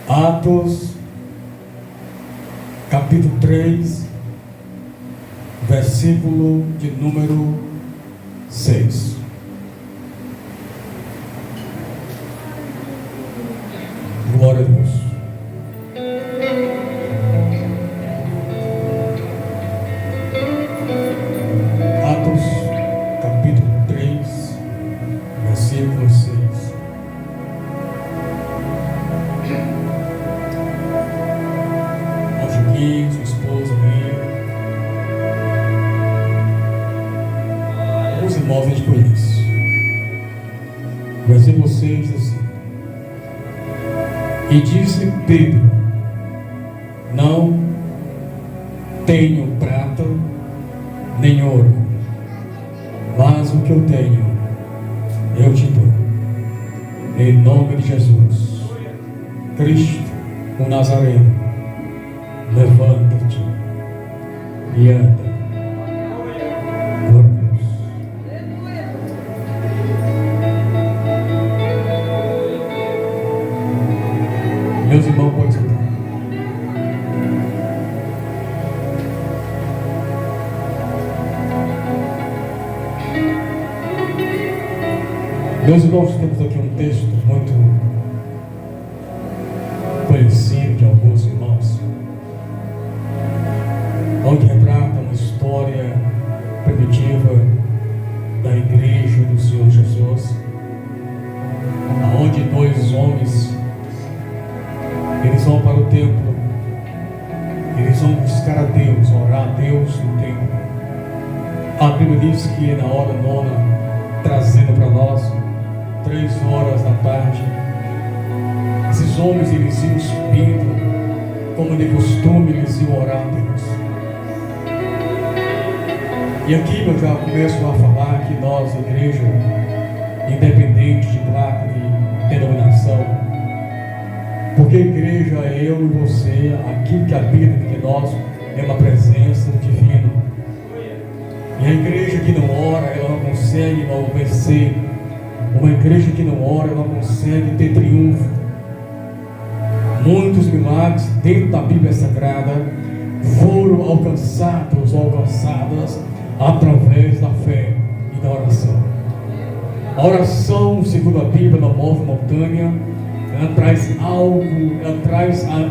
Atos, capítulo 3, versículo de número 6. Glória a Deus. Atos, capítulo 3, versículo 6. Angelina, sua esposa, minha. Os irmãos a gente conhece. Versículo 6 diz assim: E disse Pedro: Não tenho prata nem ouro, mas o que eu tenho eu te dou. Em nome de Jesus, Cristo, o Nazareno, levanta-te e anda. Glória a Deus. Meus irmãos, podem sentar. Meus irmãos, temos aqui um texto muito conhecido de alguns irmãos, onde retrata uma história primitiva da igreja do Senhor Jesus, onde dois homens, eles vão para o templo, eles vão buscar a Deus, orar a Deus no templo. A Bíblia diz que na hora nona, trazendo para nós 3 horas da tarde, esses homens eles iam subindo, como de costume eles iam orar a Deus. E aqui eu já começo a falar que nós, igreja, independente de placa, de denominação, porque a igreja é eu e você, aquilo que habita entre nós é uma presença divina. E a igreja que não ora, ela não consegue vencer. Uma igreja que não ora, ela não consegue ter triunfo. Muitos milagres dentro da Bíblia Sagrada foram alcançadas através da fé e da oração. A oração, segundo a Bíblia, ela move montanha, ela traz algo, ela traz a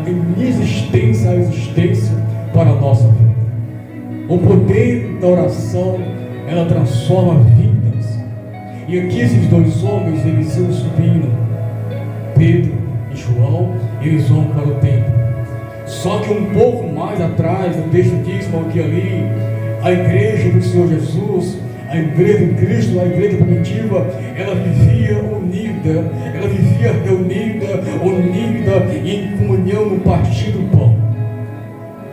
existência para a nossa vida. O poder da oração, ela transforma vidas. E aqui esses dois homens, eles iam subindo, Pedro e João, eles vão para o templo. Só que um pouco mais atrás, o texto diz que ali, a igreja do Senhor Jesus, a igreja de Cristo, a igreja primitiva, ela vivia unida, ela vivia reunida, unida em comunhão no partir do pão.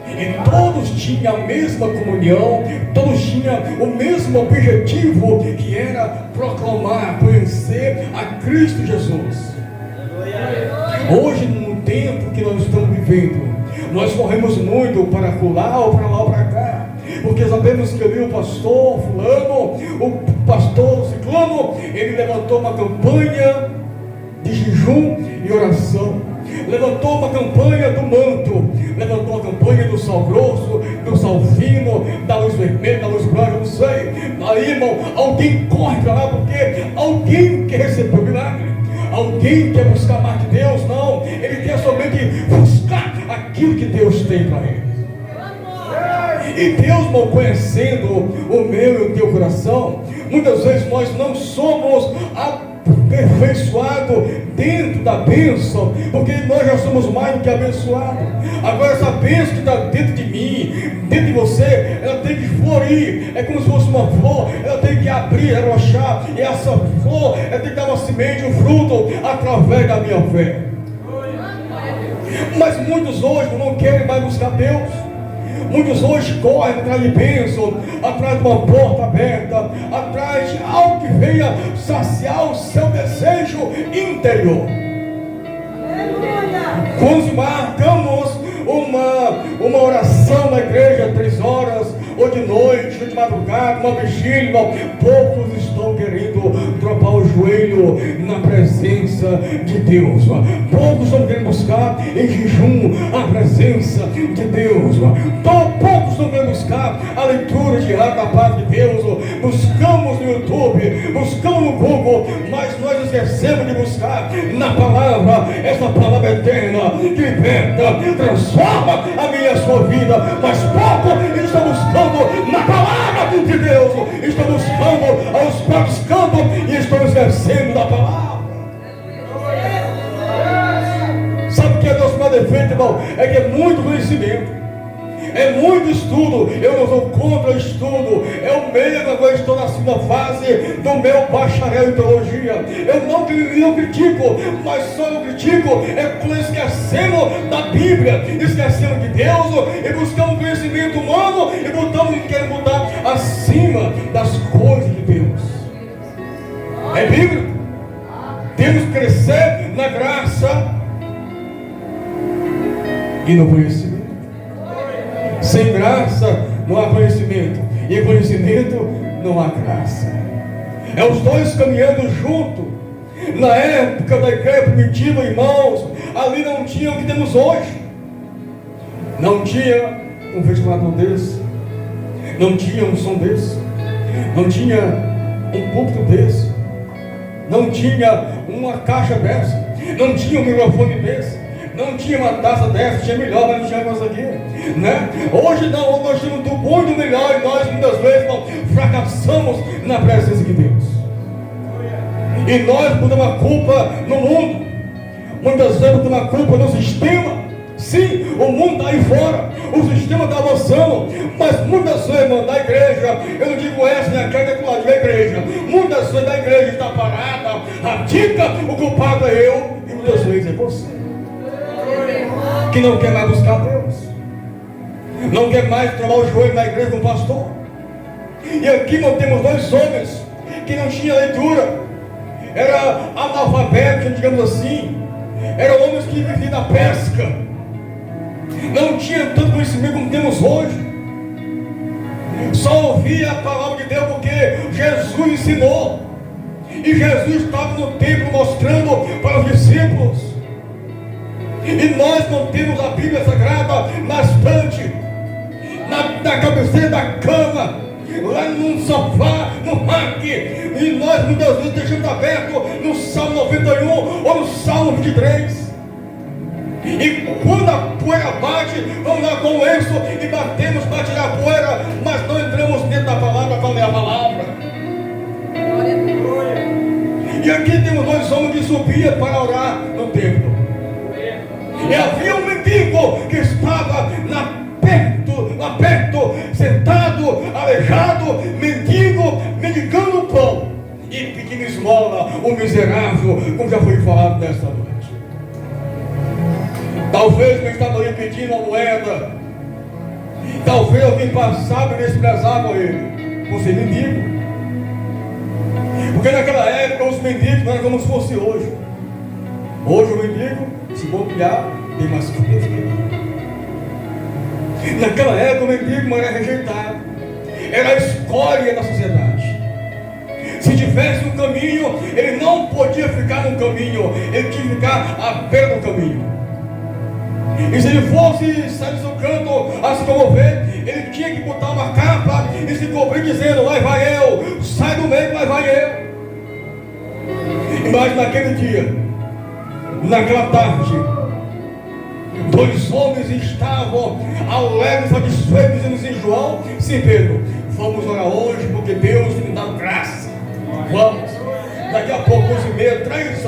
E todos tinham a mesma comunhão, todos tinham o mesmo objetivo, que era proclamar, conhecer a Cristo Jesus. Hoje, no tempo que nós estamos vivendo, nós corremos muito para lá ou para cá, porque sabemos que ali o pastor fulano, o pastor ciclano, ele levantou uma campanha de jejum e oração, levantou uma campanha do manto, levantou a campanha do sal grosso, do sal fino, da luz vermelha, da luz branca, não sei. Aí, irmão, alguém corre para lá porque alguém quer receber o milagre, alguém quer buscar mais de Deus. Não, ele quer somente buscar aquilo que Deus tem para ele. E Deus, irmão, conhecendo o meu e o teu coração, muitas vezes nós não somos aperfeiçoados dentro da bênção, porque nós já somos mais do que abençoados. Agora essa bênção que está dentro de mim, dentro de você, ela tem que florir. É como se fosse uma flor, ela tem que abrir, arrochar, e essa flor, ela tem que dar uma semente, um fruto, através da minha fé. Mas muitos hoje não querem mais buscar Deus. Muitos hoje correm atrás de bênção, atrás de uma porta aberta, atrás de algo que venha saciar o seu desejo interior. Quando marcamos uma oração na igreja, 3 horas, ou de noite, ou de madrugada, uma vigília, poucos estão querendo dropar o joelho na presença de Deus. Poucos estão querendo buscar em jejum a presença de Deus. Poucos estão querendo buscar a leitura diária da palavra de Deus. Buscamos no YouTube, buscamos no Google, mas nós esquecemos de buscar na palavra, essa palavra eterna que liberta, transforma a minha e a sua vida. Mas pouco estão buscando na palavra de Deus, estão buscando aos próprios campos e estão esquecendo da palavra. Sabe o que é nosso maior defeito, irmão? É que é muito conhecimento, é muito estudo. Eu não sou contra o estudo, eu mesmo agora estou na segunda fase do meu bacharel em teologia. Eu não critico, mas só não critico é quando esquecemos da Bíblia, esquecemos de Deus e buscamos conhecimento humano e botamos que queremos botar acima das coisas de Deus. É bíblico. Temos que crescer na graça e no conhecimento. Sem graça não há conhecimento, e conhecimento não há graça. É os dois caminhando junto. Na época da igreja primitiva, irmãos, ali não tinha o que temos hoje. Não tinha um ventilador desse, não tinha um som desse, não tinha um púlpito desse, não tinha uma caixa dessa, não tinha um microfone desse, não tinha uma taça dessa. Tinha melhor, mas não tinha mais aqui, né? Hoje não, nós temos do bom e do melhor, e nós muitas vezes não fracassamos na presença de Deus. E nós botamos a culpa no mundo, muitas vezes botamos a culpa no sistema. Sim, o mundo está aí fora, o sistema está avançando, mas muitas vezes, irmão, da igreja, eu não digo essa, nem aquela, nem aquela, da igreja, muitas vezes da igreja está parada, ratica, o culpado é eu, e muitas vezes é você, que não quer mais buscar Deus, não quer mais trabalhar o joelho na igreja com o pastor. E aqui nós temos dois homens que não tinham leitura, era analfabeto, digamos assim, eram homens que viviam na pesca, não tinha tanto conhecimento como temos hoje, só ouvia a palavra de Deus porque Jesus ensinou, e Jesus estava no templo mostrando para os discípulos. E nós não temos a Bíblia Sagrada na estante, na cabeceira da cama, lá no sofá, no rack, e nós muitas vezes deixamos aberto no Salmo 91 ou no Salmo 23. E quando a poeira bate, vamos lá com o lenço e batemos para tirar a poeira, mas não entramos dentro da palavra para ler a palavra. E aqui temos dois homens que subiam para orar no templo. E havia um mendigo que estava perto, sentado, aleijado, mendigando o pão e pedindo esmola, o miserável, como já foi falado nesta noite. Talvez ele estava ali pedindo uma moeda, talvez alguém passava e desprezava ele, por ser mendigo. Porque naquela época os mendigos não eram como se fosse hoje. Hoje o mendigo, se bobear, tem mais que ele. Naquela época o mendigo não era rejeitado, era a escória da sociedade. Se tivesse um caminho, ele não podia ficar no caminho, ele tinha que ficar à beira do caminho. E se ele fosse sair do seu canto a se comover, ele tinha que botar uma capa e se cobrir dizendo: lá vai eu, sai do meio, lá vai eu. Mas naquele dia, naquela tarde, dois homens estavam alegres, satisfeitos, dizendo assim: João, sim, Pedro, vamos orar hoje porque Deus me dá graça. Vamos. Daqui a pouco, 11h30, 3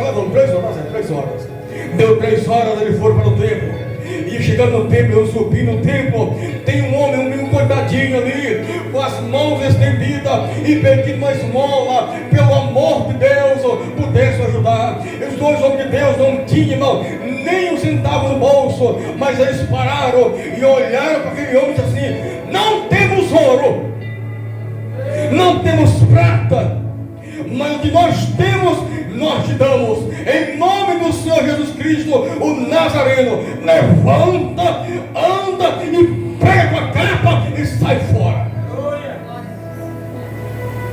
horas. Deu 3 horas, eles foram para o templo. E chegando no templo, eu subi no templo, tem um homem, um menino coitadinho ali, com as mãos estendidas e pedindo uma esmola, pelo amor de Deus, pudesse ajudar. E os dois homens de Deus não tinham nem um centavo no bolso, mas eles pararam e olharam para aquele homem e disseram assim: não temos ouro, não temos prata, mas o que nós temos, nós te damos. Em nome do Senhor Jesus Cristo, o Nazareno, levanta, anda e pega tua capa e sai fora.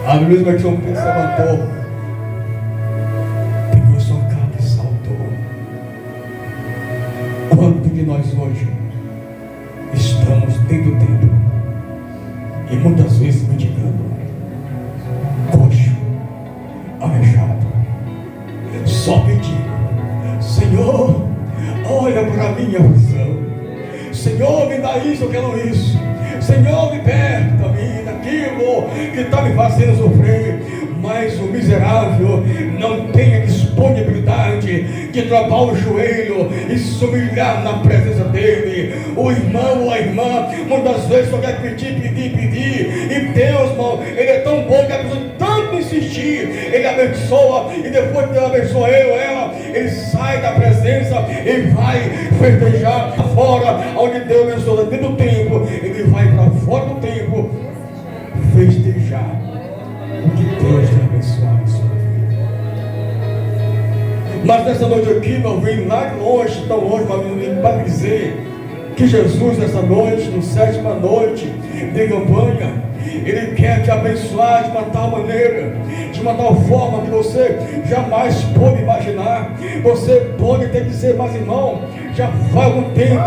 A mesma que São Pedro se levantou nós hoje estamos dentro do templo e muitas vezes mendigando, coxo, aleijado, só pedindo: Senhor, olha para a minha visão, Senhor, me dá isso, eu quero isso, Senhor, me liberta daquilo que está me fazendo sofrer. Mas o miserável não tem a disponibilidade de travar o joelho e se humilhar na presença dele. O irmão ou a irmã muitas vezes só quer pedir. E Deus, irmão, ele é tão bom que a pessoa tanto insistir, ele abençoa, e depois que ele abençoa ele ou ela, ele sai da presença e vai festejar fora, onde Deus abençoa dentro do templo. Ele vai para fora do templo festejar que Deus tem abençoado a sua vida. Mas nessa noite aqui, não vem lá de longe, tão longe, para dizer que Jesus, nessa noite, na sétima noite de campanha, Ele quer te abençoar de uma tal maneira, de uma tal forma que você jamais pôde imaginar. Você pode ter que dizer: mas irmão, já faz algum tempo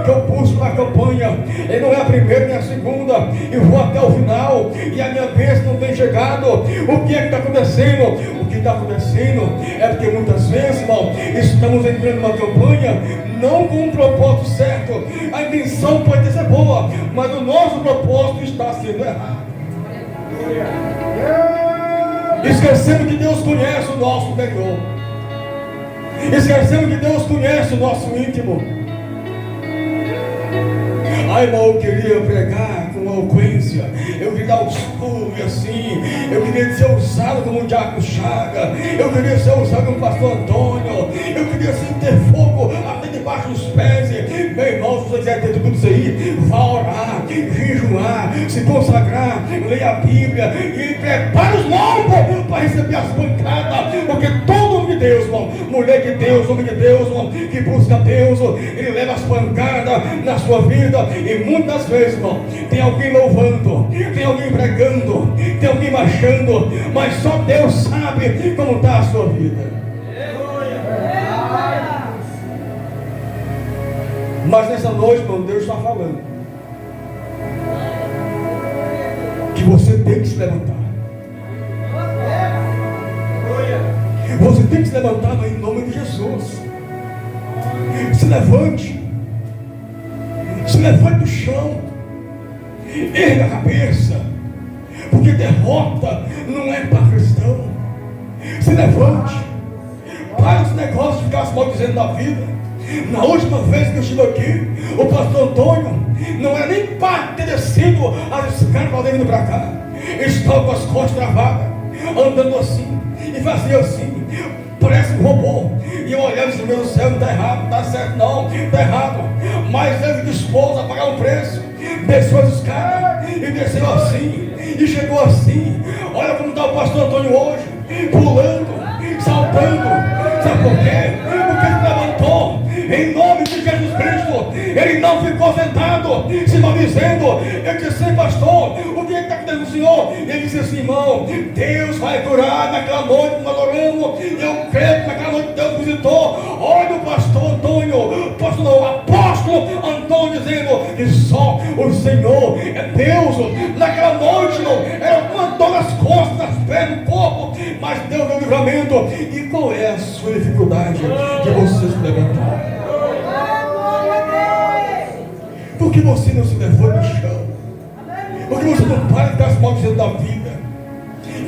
que eu busco a campanha, e não é a primeira nem a segunda, e vou até o final, e a minha bênção não tem chegado. O que é que está acontecendo? O que está acontecendo é porque muitas vezes, irmão, estamos entrando numa campanha não com o propósito certo. A intenção pode ser boa, mas o nosso propósito está sendo errado. Esquecendo que Deus conhece o nosso interior, esquecendo que Deus conhece o nosso íntimo. Ai, irmão, eu queria pregar com eloquência, eu queria dar os pulos assim, eu queria ser usado como um diácono Chaga, eu queria ser usado como pastor Antônio, eu queria ter fogo até debaixo dos pés. Meu irmão, se você quiser ter tudo isso aí, vá orar, jejuar, se consagrar, leia a Bíblia e prepare os lombos para receber as pancadas, porque todo homem de Deus, irmão, mulher de Deus, homem de Deus, irmão, que busca Deus, ele leva as pancadas na sua vida. E muitas vezes, irmão, tem alguém louvando, tem alguém pregando, tem alguém marchando, mas só Deus sabe como está a sua vida. Mas nessa noite, irmão, Deus está falando que você tem que se levantar. Você tem que se levantar, mas em nome de Jesus. Se levante. Se levante do chão. Erga a cabeça. Porque derrota não é para cristão. Se levante. Para os negócios de ficar se maldizendo da vida. Na última vez que eu estive aqui, o pastor Antônio não era nem para ter descido as escadas vindo para cá. Estava com as costas travadas, andando assim, e fazia assim, parece um robô. E eu olhava e disse: meu Deus do céu, não está errado, não está certo não, está errado. Mas ele dispôs a pagar um preço, desceu as escadas, e desceu assim, e chegou assim. Olha como está o pastor Antônio hoje, pulando, saltando. Sabe por quê? Porque ele levantou em nome de Jesus Cristo. Ele não ficou sentado se maldizendo. Eu disse: pastor, o que está acontecendo com o senhor? E ele disse assim: irmão, Deus vai curar naquela noite que nós oramos. Eu creio que naquela noite Deus visitou. Olha o pastor Antônio, pastor não, o apóstolo Antônio, dizendo que só o Senhor é Deus. Naquela noite não era uma dor nas costas, nas pernas, no corpo, mas Deus deu livramento. E qual é a sua dificuldade de você se levantar? Por que você não se levanta no chão? Por que você não para de dar as maldizendo da vida?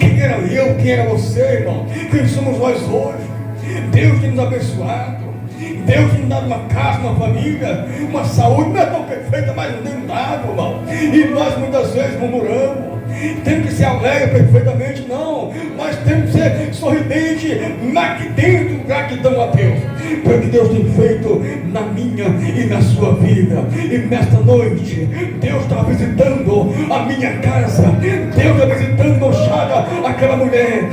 Quem era eu? Quem era você, irmão? Quem somos nós hoje? Deus tem nos abençoado. Deus tem nos dado uma casa, uma família, uma saúde. Não é tão perfeita, mas não tem dado, irmão. E nós muitas vezes murmuramos. Temos que ser alegre perfeitamente, não. Mas temos que ser sorridente aqui dentro, gratidão a Deus pelo que Deus tem feito na minha e na sua vida. E nesta noite Deus está visitando a minha casa. Deus está visitando Chaga, aquela mulher.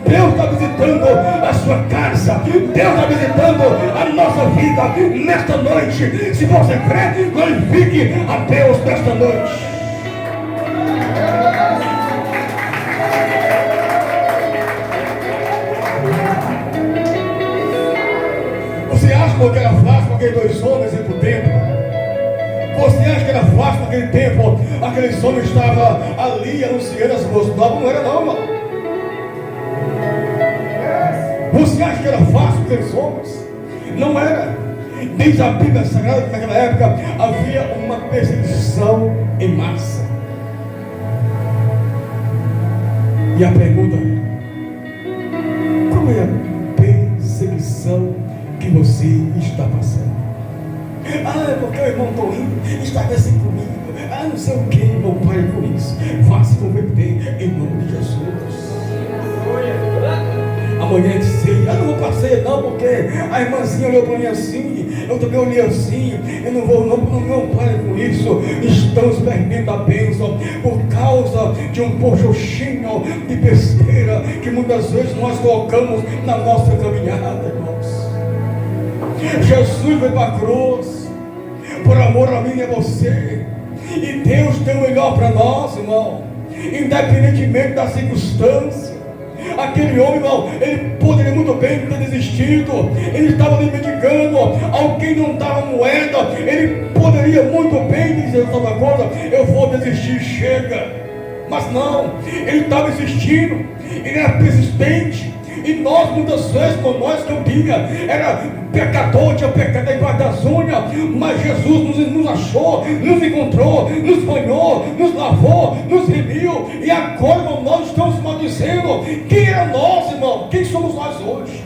Deus está visitando a sua casa. Deus está visitando a nossa vida nesta noite. Se você crê, glorifique a Deus nesta noite. Você acha que aquela frase com aqueles dois homens indo para o templo, naquele tempo, aqueles homens estavam ali anunciando as boas novas. Não era não, irmão. Você acha que era fácil para aqueles homens? Não era. Desde a Bíblia Sagrada, que naquela época havia uma perseguição em massa. E a pergunta é: qual é a perseguição que você está passando? Ah, é porque o irmão Toninho está assim comigo. Ah, não sei o que, irmão, pare com isso. Vá se converter em nome de Jesus. Amanhã é de ceia. Eu não vou para ceia não, porque a irmãzinha olhou para mim assim, eu também olhei assim. Eu não vou não pare com isso. Estamos perdendo a bênção por causa de um pochochinho de besteira que muitas vezes nós colocamos na nossa caminhada, irmãos. Jesus veio para a cruz por amor a mim e a você, e Deus tem o melhor para nós, irmão, independentemente da circunstância. Aquele homem, irmão, ele poderia muito bem ter desistido. Ele estava ali mendigando, alguém não dava moeda, ele poderia muito bem dizer uma coisa: eu vou desistir, chega. Mas não, ele estava insistindo, ele era persistente. E nós muitas vezes, com nós que eu tinha, era pecador, tinha pecado debaixo das unhas, mas Jesus nos achou, nos encontrou, nos banhou, nos lavou, nos remiu, e agora, irmão, nós estamos maldizendo. Quem é nós, irmão? Quem somos nós hoje?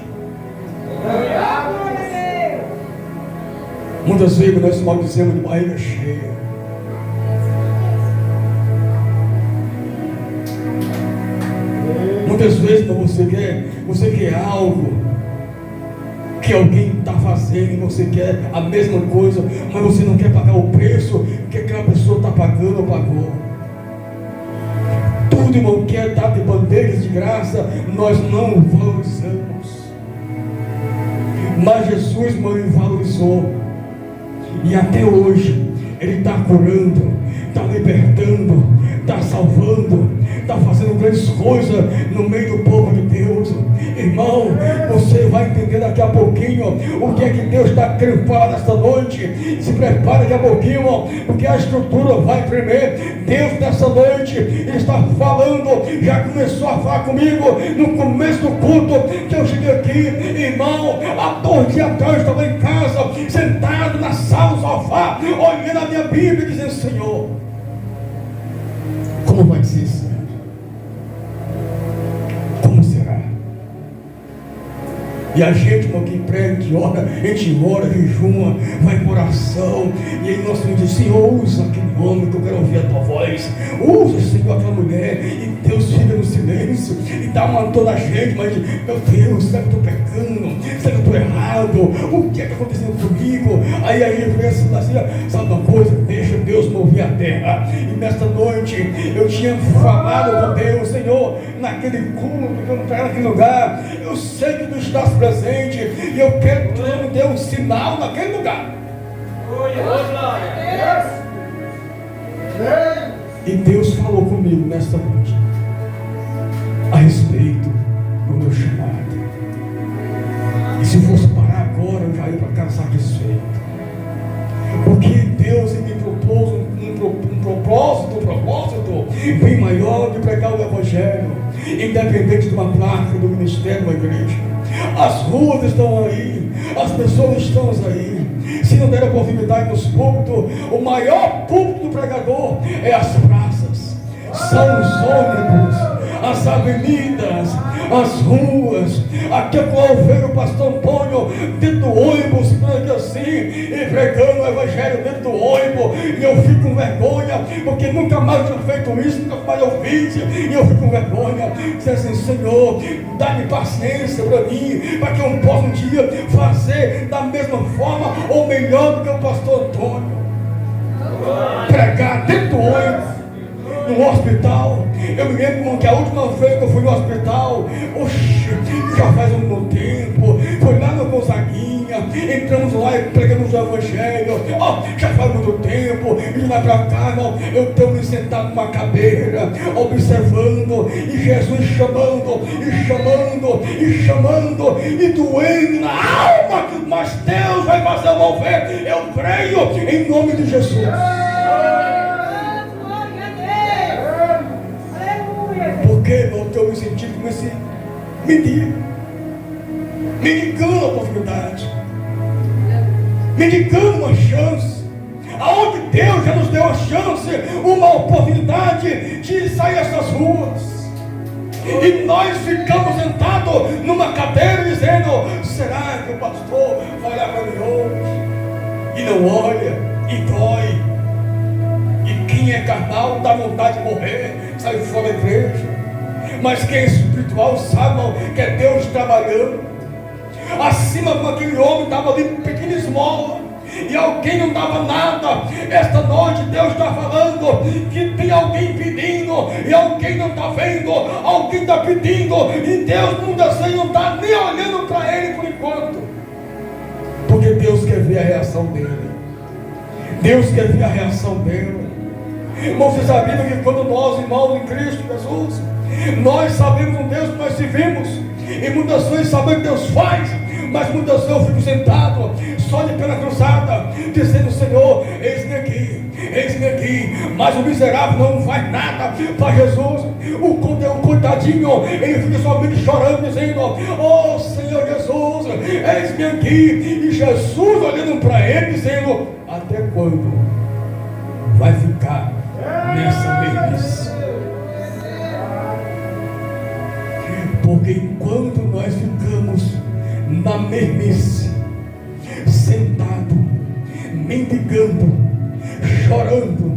Muitas vezes nós maldizemos de barriga cheia. Muitas vezes você quer algo que alguém está fazendo, e você quer a mesma coisa, mas você não quer pagar o preço que aquela pessoa está pagando ou pagou. Tudo, irmão, que é dado de bandeiras de graça, nós não valorizamos. Mas Jesus, irmão, ele valorizou. E até hoje ele está curando, está libertando, está salvando, está fazendo grandes coisas no meio do povo de Deus. Irmão, você vai entender daqui a pouquinho o que é que Deus está querendo falar nesta noite. Se prepara daqui a pouquinho, irmão, porque a estrutura vai tremer. Deus nessa noite, Ele está falando, já começou a falar comigo no começo do culto que eu cheguei aqui, irmão. Há 2 dias atrás eu estava em casa, sentado na sala do sofá, olhando a minha Bíblia, dizendo: Senhor, como vai ser isso? Como será? E a gente, irmão, que prega, que ora, a gente ora, jejuma, vai em oração, e aí nós temos que dizer: Senhor, usa aquele homem que eu quero ouvir a tua voz, usa, Senhor, aquela mulher. E Deus fica no silêncio e dá uma toda a gente, mas meu Deus, será que eu estou pecando? Será que eu estou errado? O que é que está acontecendo comigo? Aí a gente pensa assim: sabe uma coisa? Deixa Deus mover a terra. E nesta noite eu tinha falado com Deus: Senhor, naquele culto que eu não estava naquele lugar, eu sei que tu estás presente, e eu quero que tu me dê um sinal naquele lugar. E Deus falou comigo nesta noite a respeito do meu chamado. E se fosse parar agora, eu já ia para casa satisfeito, porque Deus me propôs um propósito bem maior de pregar o Evangelho, independente de uma placa do ministério da igreja. As ruas estão aí, as pessoas estão aí. Se não der oportunidade nos púlpitos, o maior púlpito do pregador é as praças, são os ônibus, as avenidas, as ruas. Aqui eu vejo o pastor Antônio dentro do ônibus, assim, e pregando o Evangelho dentro do ônibus, e eu fico com vergonha, porque nunca mais eu tinha feito isso, nunca mais eu fiz, e eu fico com vergonha. Dizer assim: Senhor, dá-me paciência para mim, para que eu possa um dia fazer da mesma forma ou melhor do que o pastor Antônio, pregar dentro do ônibus, no hospital. Eu me lembro que a última vez que eu fui no hospital, já faz um tempo, foi lá no Gonzaguinha, entramos lá e pregamos o Evangelho, já faz muito tempo, e lá pra cá, irmão, eu estou me sentado numa cadeira, observando, e Jesus chamando, e chamando, e chamando, e doendo na alma, mas Deus vai fazer mover, eu creio, em nome de Jesus. Porque, irmão, que eu me senti como esse mendigo, mendigando a oportunidade, mendigando uma chance, aonde Deus já nos deu a chance, uma oportunidade de sair essas ruas, e nós ficamos sentados numa cadeira dizendo: será que o pastor vai olhar para mim hoje? E não olha, e dói. E quem é carnal dá vontade de morrer, sai fora da igreja. Mas quem é espiritual sabe, irmão, que é Deus trabalhando. Acima com aquele homem estava ali pedindo esmola, e alguém não dava nada. Esta noite Deus está falando que tem alguém pedindo, e alguém não está vendo, alguém está pedindo, e Deus não está nem olhando para ele por enquanto, porque Deus quer ver a reação dele. Deus quer ver a reação dele. Irmão, vocês sabiam que quando nós, irmãos em Cristo Jesus, nós sabemos um Deus que nós servimos, e muitas vezes sabemos que Deus faz, mas muitas vezes eu fico sentado, só de pela cruzada, dizendo: Senhor, eis-me aqui, mas o miserável não faz nada para Jesus. O coitadinho, ele fica somente chorando, dizendo: oh Senhor Jesus, eis-me aqui, e Jesus olhando para ele, dizendo: até quando vai ficar nessa mesmice? Porque enquanto nós ficamos na mesmice, sentado, mendigando, chorando,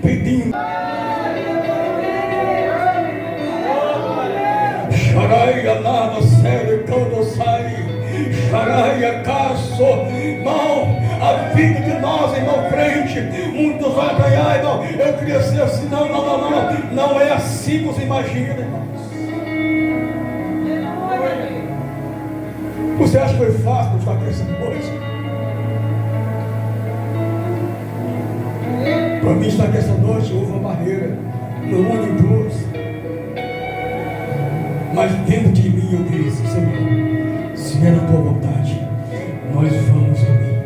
pedindo, charaia nada sério quando sai, charaia caso, irmão, a vida de nós, irmão crente, muitos vai ganhar, irmão, eu queria ser assim, não é assim que você imagina, irmãos. Você acha que foi fácil estar aqui essa noite? Para mim estar aqui essa noite houve uma barreira, não uma nem duas, mas dentro de mim eu disse: Senhor, se é na tua vontade, nós vamos ali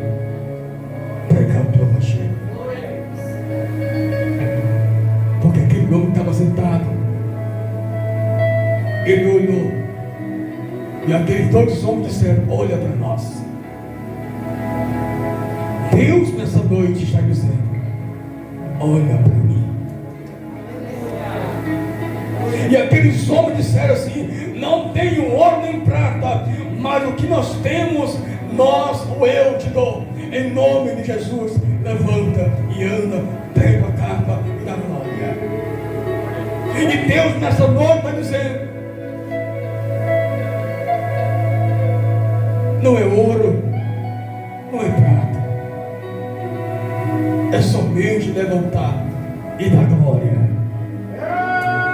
pregar o teu evangelho. Porque aquele homem estava sentado, ele olhou, e aqueles dois homens disseram: olha para nós. Deus nessa noite está dizendo: olha para mim. E aqueles homens disseram assim: não tenho ouro nem prata, mas o que nós temos, eu te dou. Em nome de Jesus, levanta e anda, pega a capa e dá glória. E Deus nessa noite está dizendo: não é ouro, não é prata, é somente levantar e dar glória.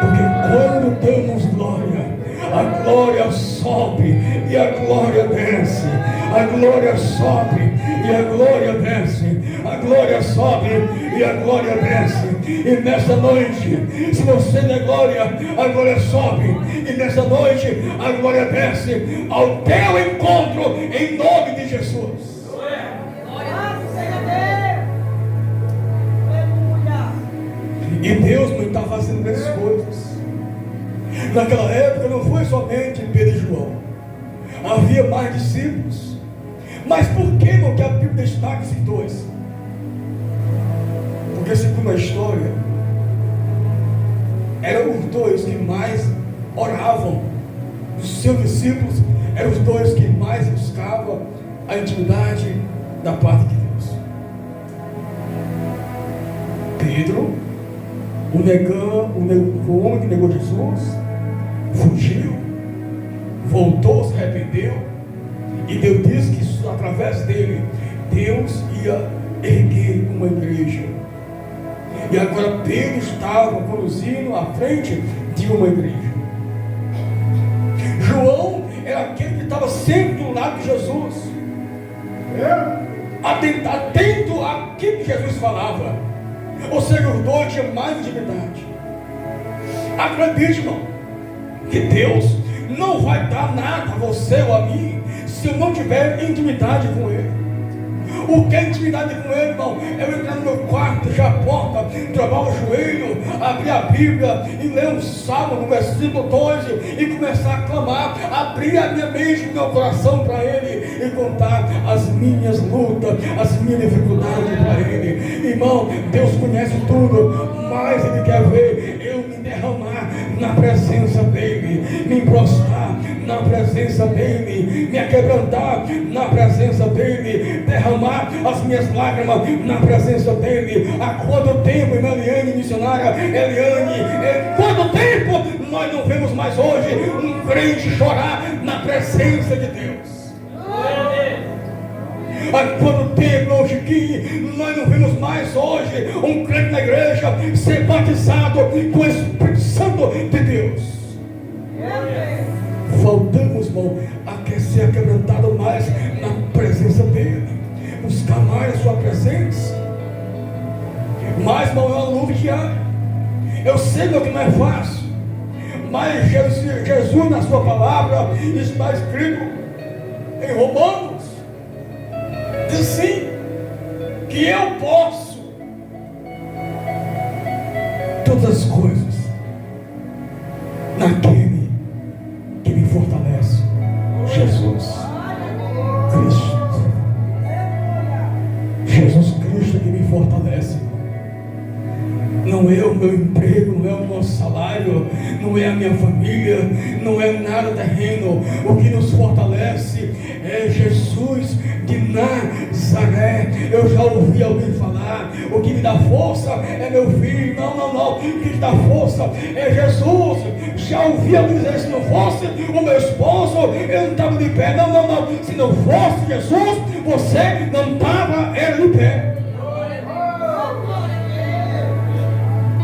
Porque quando damos glória, a glória sobe e a glória desce, a glória sobe e a glória desce, a glória sobe e a glória desce. E nessa noite, se você der glória, a glória sobe, e nessa noite a glória desce ao teu encontro, em nome de Jesus. E Deus não está fazendo grandes coisas. Naquela época não foi somente Pedro e João, havia mais discípulos. Mas por que não que a Bíblia destaca esses dois? Porque segundo a história, eram os dois que mais oravam. Os seus discípulos eram os dois que mais buscavam a intimidade da parte de Deus. Pedro, o homem que negou Jesus, fugiu, voltou, se arrependeu, e Deus disse que através dele Deus ia erguer uma igreja. E agora Pedro estava conduzindo à frente de uma igreja. João era aquele que estava sempre do lado de Jesus, atento àquilo que Jesus falava. Ou seja, os dois tinham mais intimidade. Acredite, irmão, que Deus não vai dar nada a você ou a mim se eu não tiver intimidade com Ele. O que é intimidade com Ele, irmão? Eu entrar no meu quarto, fechar a porta, trocar o joelho, abrir a Bíblia e ler um salmo no versículo 12 e começar a clamar, abrir a minha mente, o meu coração para Ele e contar as minhas lutas, as minhas dificuldades para Ele. Irmão, Deus conhece tudo, mas Ele quer ver eu me derramar na presença dEle, me prostrar na presença dEle, me aquebrantar na presença dEle, derramar as minhas lágrimas na presença dEle. Há quanto tempo, irmã Eliane, missionária Eliane, quanto tempo nós não vemos mais hoje um crente chorar na presença de Deus? Há quanto tempo, Chiquinho, nós não vemos mais hoje um crente na igreja ser batizado com o Espírito Santo de Deus? Faltamos, irmão, a ser quebrantado mais na presença dEle, buscar mais a sua presença. Mas, irmão, é uma luta diária. Eu sei que não é fácil, mas Jesus na sua palavra está escrito em Romanos, diz sim, que eu posso todas as coisas naquele que me fortalece, Jesus Cristo. Jesus Cristo que me fortalece. Não é o meu emprego, não é o nosso salário, não é a minha família, não é nada terreno. O que nos fortalece é Jesus de Nazaré. Eu já ouvi alguém falar, o que me dá força é meu filho. Não. O que me dá força é Jesus. Já ouvi alguém dizer, se não fosse o meu esposo, eu não estava de pé. Não. Se não fosse Jesus, você não estava de pé.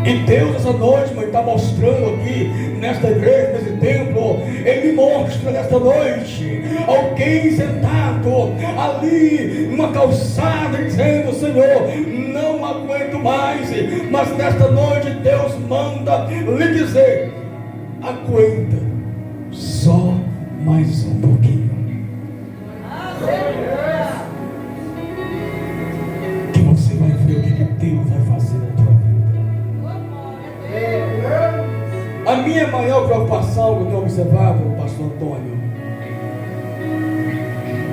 E Deus essa noite, mãe, está mostrando aqui nesta igreja, nesse templo. Ele me mostra nesta noite alguém sentado ali numa calçada dizendo: Senhor, não aguento mais. Mas nesta noite Deus manda lhe dizer: aguenta só mais um pouquinho, que você vai ver o que Deus vai fazer na tua vida. A minha maior preocupação, que eu tenho observado, pastor Antônio,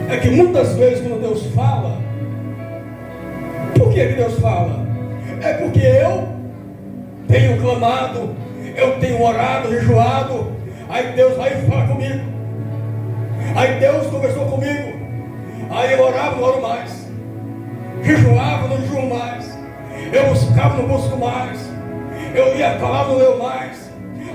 é que muitas vezes quando Deus fala, por que Deus fala? É porque eu tenho clamado, eu tenho orado, jejuado, aí Deus vai falar comigo, aí Deus conversou comigo, aí eu orava, não oro mais, jejuava, não jejuo mais, eu buscava, não busco mais, eu lia a palavra, não leio mais.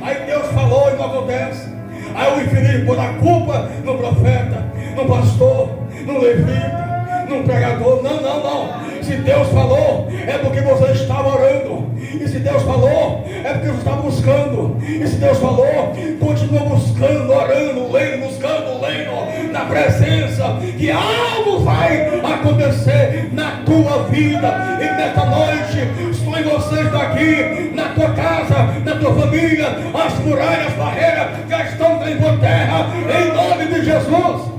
Aí Deus falou e não acontece. Aí eu infeliz pôr a culpa no profeta, no pastor, no levita, no pregador. Não. Se Deus falou, é porque você estava orando. E se Deus falou, é porque você estava buscando. E se Deus falou, continua buscando, orando, lendo, buscando, lendo, na presença, que algo vai acontecer na tua vida. E nesta noite, se você está aqui, na tua casa, na tua família, as muralhas, as barreiras já estão caindo por terra, em nome de Jesus.